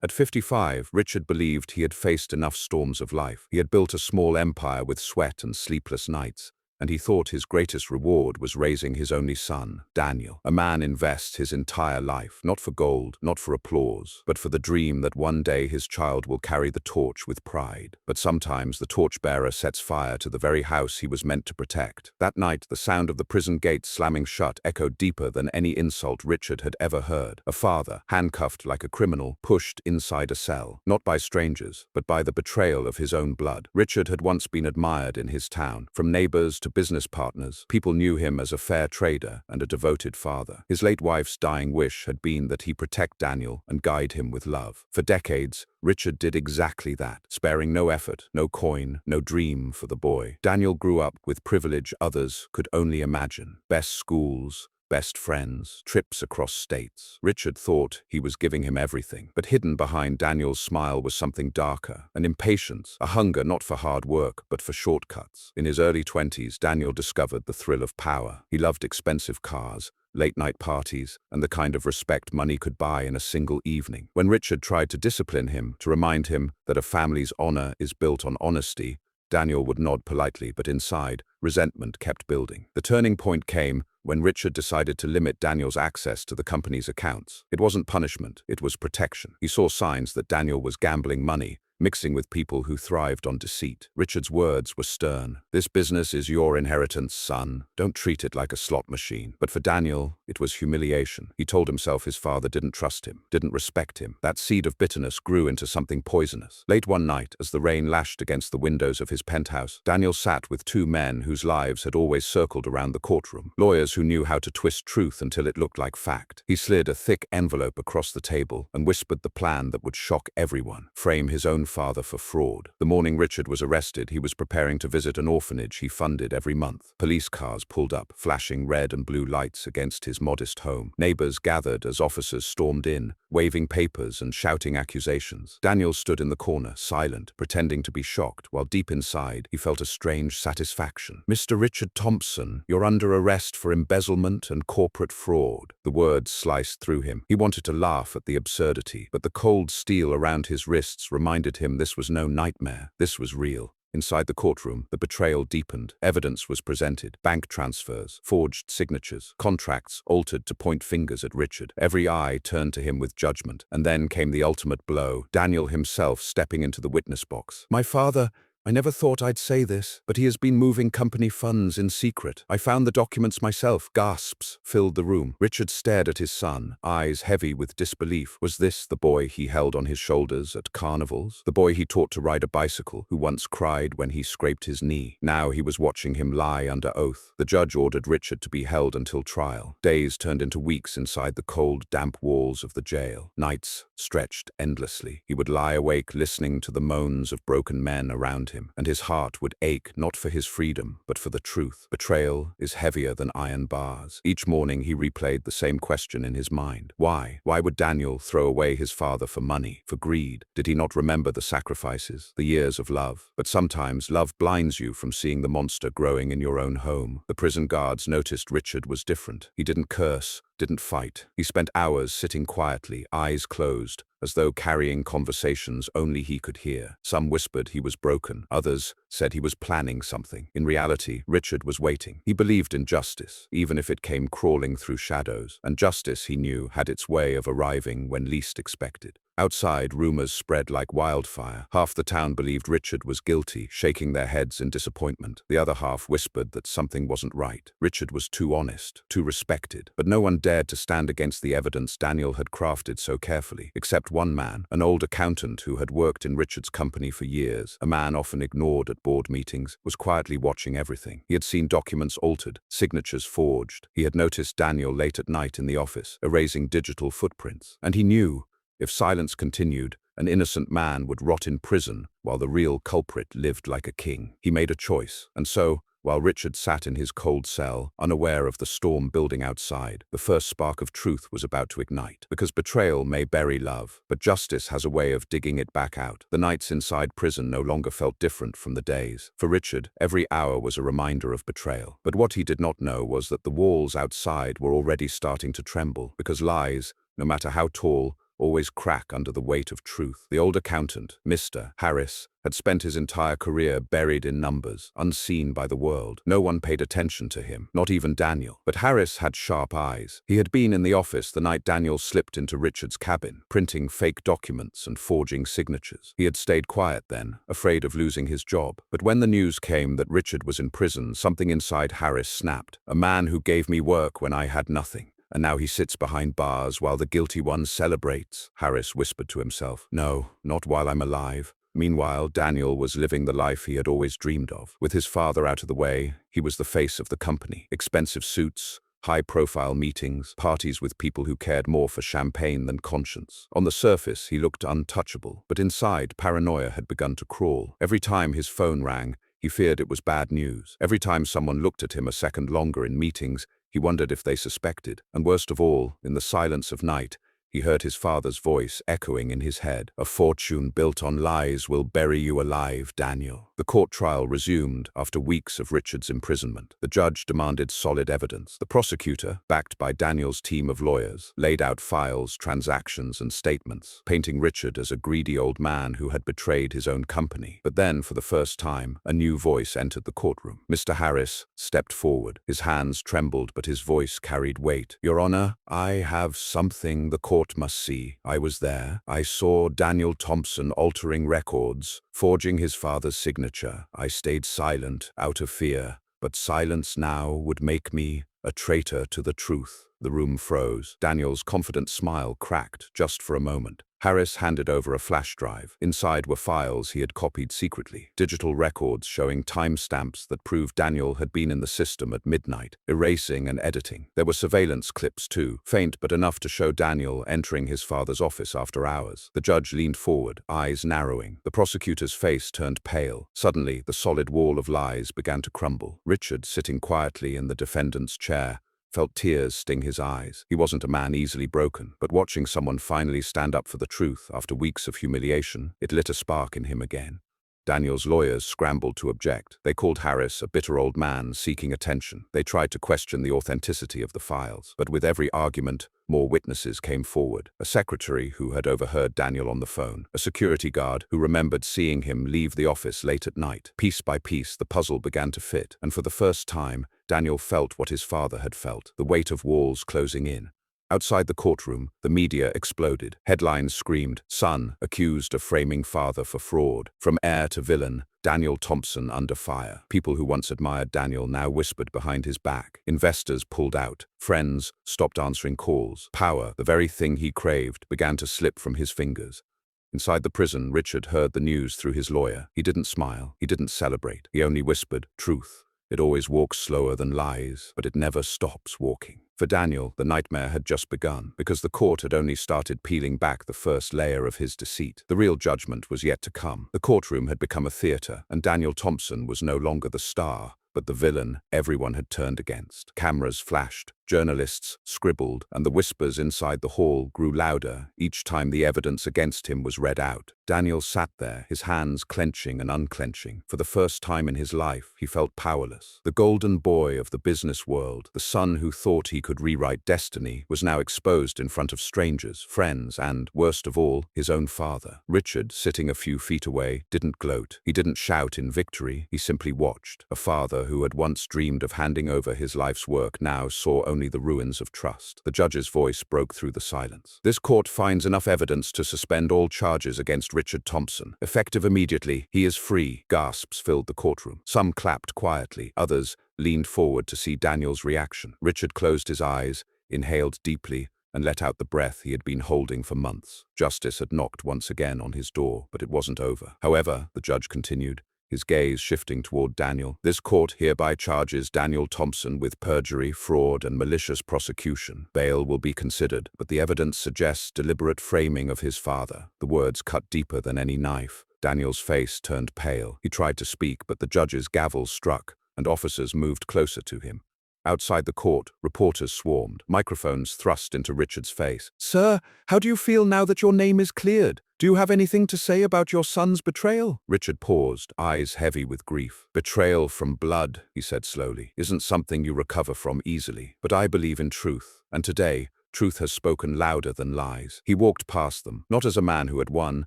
At 55, Richard believed he had faced enough storms of life. He had built a small empire with sweat and sleepless nights, and he thought his greatest reward was raising his only son, Daniel. A man invests his entire life, not for gold, not for applause, but for the dream that one day his child will carry the torch with pride. But sometimes the torchbearer sets fire to the very house he was meant to protect. That night, the sound of the prison gates slamming shut echoed deeper than any insult Richard had ever heard. A father, handcuffed like a criminal, pushed inside a cell, not by strangers, but by the betrayal of his own blood. Richard had once been admired in his town, from neighbors to business partners. People knew him as a fair trader and a devoted father. His late wife's dying wish had been that he protect Daniel and guide him with love. For decades, Richard did exactly that, sparing no effort, no coin, no dream for the boy. Daniel grew up with privilege others could only imagine. Best schools, best friends, trips across states. Richard thought he was giving him everything, but hidden behind Daniel's smile was something darker, an impatience, a hunger not for hard work, but for shortcuts. In his early 20s, Daniel discovered the thrill of power. He loved expensive cars, late-night parties, and the kind of respect money could buy in a single evening. When Richard tried to discipline him, to remind him that a family's honor is built on honesty, Daniel would nod politely, but inside, resentment kept building. The turning point came when Richard decided to limit Daniel's access to the company's accounts. It wasn't punishment, it was protection. He saw signs that Daniel was gambling money, mixing with people who thrived on deceit. Richard's words were stern. "This business is your inheritance, son. Don't treat it like a slot machine." But for Daniel, it was humiliation. He told himself his father didn't trust him, didn't respect him. That seed of bitterness grew into something poisonous. Late one night, as the rain lashed against the windows of his penthouse, Daniel sat with two men whose lives had always circled around the courtroom. Lawyers who knew how to twist truth until it looked like fact. He slid a thick envelope across the table and whispered the plan that would shock everyone. Frame his own father for fraud. The morning Richard was arrested, he was preparing to visit an orphanage he funded every month. Police cars pulled up, flashing red and blue lights against his modest home. Neighbors gathered as officers stormed in, waving papers and shouting accusations. Daniel stood in the corner, silent, pretending to be shocked, while deep inside, he felt a strange satisfaction. "Mr. Richard Thompson, you're under arrest for embezzlement and corporate fraud." The words sliced through him. He wanted to laugh at the absurdity, but the cold steel around his wrists reminded him this was no nightmare. This was real. Inside the courtroom, the betrayal deepened. Evidence was presented. Bank transfers, forged signatures, contracts altered to point fingers at Richard. Every eye turned to him with judgment. And then came the ultimate blow, Daniel himself stepping into the witness box. "My father, I never thought I'd say this, but he has been moving company funds in secret. I found the documents myself." Gasps filled the room. Richard stared at his son, eyes heavy with disbelief. Was this the boy he held on his shoulders at carnivals? The boy he taught to ride a bicycle, who once cried when he scraped his knee? Now he was watching him lie under oath. The judge ordered Richard to be held until trial. Days turned into weeks inside the cold, damp walls of the jail. Nights stretched endlessly. He would lie awake listening to the moans of broken men around him, and his heart would ache not for his freedom, but for the truth. Betrayal is heavier than iron bars. Each morning he replayed the same question in his mind. Why? Why would Daniel throw away his father for money, for greed? Did he not remember the sacrifices, the years of love? But sometimes love blinds you from seeing the monster growing in your own home. The prison guards noticed Richard was different. He didn't curse, didn't fight. He spent hours sitting quietly, eyes closed, as though carrying conversations only he could hear. Some whispered he was broken. Others said he was planning something. In reality, Richard was waiting. He believed in justice, even if it came crawling through shadows. And justice, he knew, had its way of arriving when least expected. Outside, rumors spread like wildfire. Half the town believed Richard was guilty, shaking their heads in disappointment. The other half whispered that something wasn't right. Richard was too honest, too respected. But no one dared to stand against the evidence Daniel had crafted so carefully, except one man, an old accountant who had worked in Richard's company for years. A man often ignored at board meetings, was quietly watching everything. He had seen documents altered, signatures forged. He had noticed Daniel late at night in the office, erasing digital footprints. And he knew, if silence continued, an innocent man would rot in prison while the real culprit lived like a king. He made a choice, and so, while Richard sat in his cold cell, unaware of the storm building outside, the first spark of truth was about to ignite. Because betrayal may bury love, but justice has a way of digging it back out. The nights inside prison no longer felt different from the days. For Richard, every hour was a reminder of betrayal. But what he did not know was that the walls outside were already starting to tremble, because lies, no matter how tall, always crack under the weight of truth. The old accountant, Mr. Harris, had spent his entire career buried in numbers, unseen by the world. No one paid attention to him, not even Daniel. But Harris had sharp eyes. He had been in the office the night Daniel slipped into Richard's cabin, printing fake documents and forging signatures. He had stayed quiet then, afraid of losing his job. But when the news came that Richard was in prison, something inside Harris snapped. A man who gave me work when I had nothing. And now he sits behind bars while the guilty one celebrates, Harris whispered to himself. No, not while I'm alive. Meanwhile, Daniel was living the life he had always dreamed of. With his father out of the way, he was the face of the company. Expensive suits, high-profile meetings, parties with people who cared more for champagne than conscience. On the surface, he looked untouchable, but inside, paranoia had begun to crawl. Every time his phone rang, he feared it was bad news. Every time someone looked at him a second longer in meetings, he wondered if they suspected. And worst of all, in the silence of night, he heard his father's voice echoing in his head. A fortune built on lies will bury you alive, Daniel. The court trial resumed after weeks of Richard's imprisonment. The judge demanded solid evidence. The prosecutor, backed by Daniel's team of lawyers, laid out files, transactions, and statements, painting Richard as a greedy old man who had betrayed his own company. But then, for the first time, a new voice entered the courtroom. Mr. Harris stepped forward. His hands trembled, but his voice carried weight. Your Honor, I have something the court must see. I was there. I saw Daniel Thompson altering records, forging his father's signature. I stayed silent, out of fear, but silence now would make me a traitor to the truth. The room froze. Daniel's confident smile cracked just for a moment. Harris handed over a flash drive. Inside were files he had copied secretly, digital records showing timestamps that proved Daniel had been in the system at midnight, erasing and editing. There were surveillance clips too, faint but enough to show Daniel entering his father's office after hours. The judge leaned forward, eyes narrowing. The prosecutor's face turned pale. Suddenly, the solid wall of lies began to crumble. Richard, sitting quietly in the defendant's chair, felt tears sting his eyes. He wasn't a man easily broken, but watching someone finally stand up for the truth after weeks of humiliation, it lit a spark in him again. Daniel's lawyers scrambled to object. They called Harris a bitter old man seeking attention. They tried to question the authenticity of the files. But with every argument, more witnesses came forward. A secretary who had overheard Daniel on the phone. A security guard who remembered seeing him leave the office late at night. Piece by piece, the puzzle began to fit. And for the first time, Daniel felt what his father had felt. The weight of walls closing in. Outside the courtroom, the media exploded. Headlines screamed, "Son accused of framing father for fraud. From heir to villain, Daniel Thompson under fire." People who once admired Daniel now whispered behind his back. Investors pulled out. Friends stopped answering calls. Power, the very thing he craved, began to slip from his fingers. Inside the prison, Richard heard the news through his lawyer. He didn't smile. He didn't celebrate. He only whispered, "Truth. It always walks slower than lies, but it never stops walking." For Daniel, the nightmare had just begun, because the court had only started peeling back the first layer of his deceit. The real judgment was yet to come. The courtroom had become a theater, and Daniel Thompson was no longer the star, but the villain everyone had turned against. Cameras flashed, journalists scribbled, and the whispers inside the hall grew louder each time the evidence against him was read out. Daniel sat there, his hands clenching and unclenching. For the first time in his life, he felt powerless. The golden boy of the business world, the son who thought he could rewrite destiny, was now exposed in front of strangers, friends, and, worst of all, his own father. Richard, sitting a few feet away, didn't gloat. He didn't shout in victory. He simply watched. A father who had once dreamed of handing over his life's work now saw only the ruins of trust. The judge's voice broke through the silence. "This court finds enough evidence to suspend all charges against Richard Thompson. Effective immediately, he is free." Gasps filled the courtroom. Some clapped quietly. Others leaned forward to see Daniel's reaction. Richard closed his eyes, inhaled deeply, and let out the breath he had been holding for months. Justice had knocked once again on his door, but it wasn't over. However, the judge continued, his gaze shifting toward Daniel. "This court hereby charges Daniel Thompson with perjury, fraud, and malicious prosecution. Bail will be considered, but the evidence suggests deliberate framing of his father." The words cut deeper than any knife. Daniel's face turned pale. He tried to speak, but the judge's gavel struck, and officers moved closer to him. Outside the court, reporters swarmed, microphones thrust into Richard's face. "Sir, how do you feel now that your name is cleared? Do you have anything to say about your son's betrayal?" Richard paused, eyes heavy with grief. "Betrayal from blood," he said slowly, "isn't something you recover from easily. But I believe in truth, and today, Truth has spoken louder than lies. He walked past them, not as a man who had won,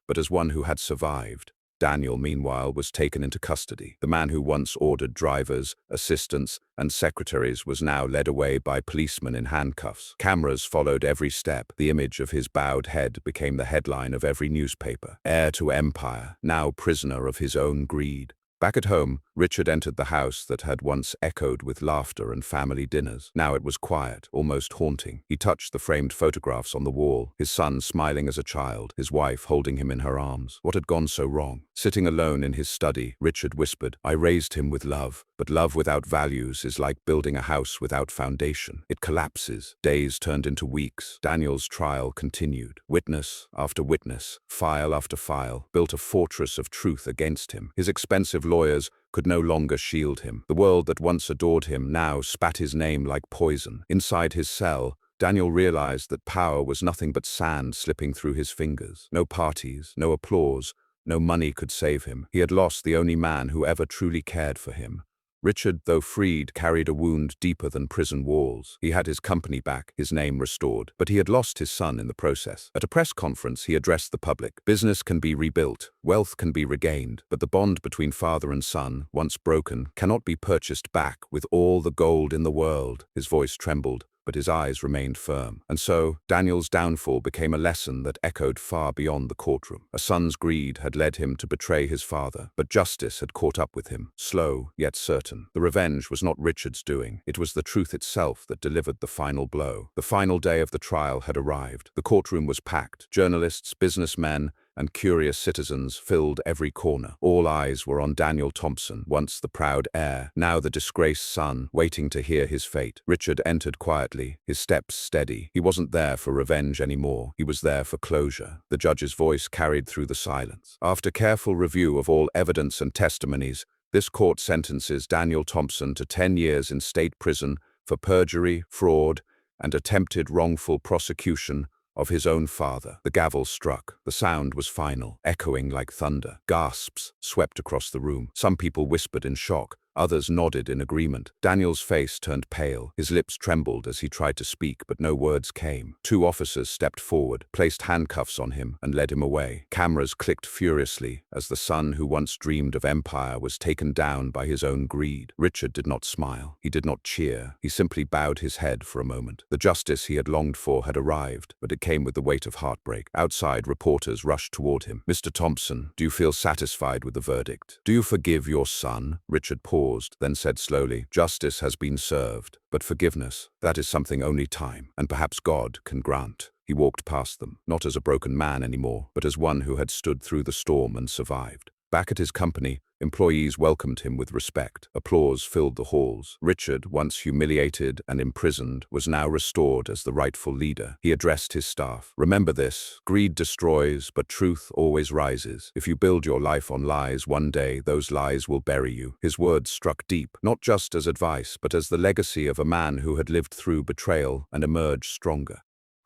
but as one who had survived. Daniel, meanwhile, was taken into custody. The man who once ordered drivers, assistants, and secretaries was now led away by policemen in handcuffs. Cameras followed every step. The image of his bowed head became the headline of every newspaper. Heir to empire, now prisoner of his own greed. Back at home, Richard entered the house that had once echoed with laughter and family dinners. Now it was quiet, almost haunting. He touched the framed photographs on the wall, his son smiling as a child, his wife holding him in her arms. What had gone so wrong? Sitting alone in his study, Richard whispered, "I raised him with love, but love without values is like building a house without foundation. It collapses." Days turned into weeks. Daniel's trial continued. Witness after witness, file after file, built a fortress of truth against him. His expensive lawyers could no longer shield him. The world that once adored him now spat his name like poison. Inside his cell, Daniel realized that power was nothing but sand slipping through his fingers. No parties, no applause, no money could save him. He had lost the only man who ever truly cared for him. Richard, though freed, carried a wound deeper than prison walls. He had his company back, his name restored, but he had lost his son in the process. At a press conference, he addressed the public. Business can be rebuilt, wealth can be regained, but the bond between father and son, once broken, cannot be purchased back with all the gold in the world. His voice trembled, but his eyes remained firm. And so, Daniel's downfall became a lesson that echoed far beyond the courtroom. A son's greed had led him to betray his father, but justice had caught up with him, slow yet certain. The revenge was not Richard's doing. It was the truth itself that delivered the final blow. The final day of the trial had arrived. The courtroom was packed. Journalists, businessmen, and curious citizens filled every corner. All eyes were on Daniel Thompson, once the proud heir, now the disgraced son, waiting to hear his fate. Richard entered quietly, his steps steady. He wasn't there for revenge anymore. He was there for closure. The judge's voice carried through the silence. After careful review of all evidence and testimonies, this court sentences Daniel Thompson to 10 years in state prison for perjury, fraud, and attempted wrongful prosecution of his own father. The gavel struck. The sound was final, echoing like thunder. Gasps swept across the room. Some people whispered in shock. Others nodded in agreement. Daniel's face turned pale. His lips trembled as he tried to speak, but no words came. 2 officers stepped forward, placed handcuffs on him, and led him away. Cameras clicked furiously as the son who once dreamed of empire was taken down by his own greed. Richard did not smile. He did not cheer. He simply bowed his head for a moment. The justice he had longed for had arrived, but it came with the weight of heartbreak. Outside, reporters rushed toward him. "Mr. Thompson, do you feel satisfied with the verdict? Do you forgive your son?" Richard paused, then said slowly, "Justice has been served, but forgiveness, that is something only time, and perhaps God can grant." He walked past them, not as a broken man anymore, but as one who had stood through the storm and survived. Back at his company, employees welcomed him with respect. Applause filled the halls. Richard, once humiliated and imprisoned, was now restored as the rightful leader. He addressed his staff. "Remember this, greed destroys, but truth always rises. If you build your life on lies, one day those lies will bury you." His words struck deep, not just as advice, but as the legacy of a man who had lived through betrayal and emerged stronger.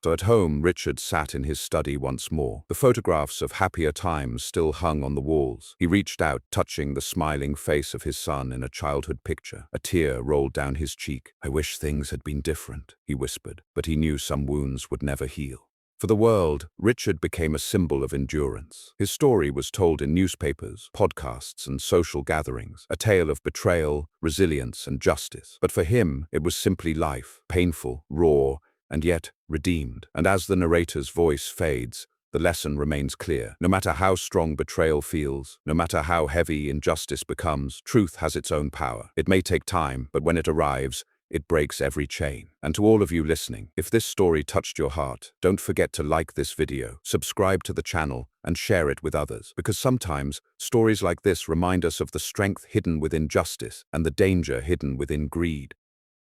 So at home, Richard sat in his study once more. The photographs of happier times still hung on the walls. He reached out, touching the smiling face of his son in a childhood picture. A tear rolled down his cheek. "I wish things had been different," he whispered, but he knew some wounds would never heal. For the world, Richard became a symbol of endurance. His story was told in newspapers, podcasts, and social gatherings, a tale of betrayal, resilience, and justice. But for him, it was simply life, painful, raw, and yet redeemed. And as the narrator's voice fades, the lesson remains clear. No matter how strong betrayal feels, no matter how heavy injustice becomes, truth has its own power. It may take time, but when it arrives, it breaks every chain. And to all of you listening, if this story touched your heart, don't forget to like this video, subscribe to the channel, and share it with others. Because sometimes, stories like this remind us of the strength hidden within justice and the danger hidden within greed.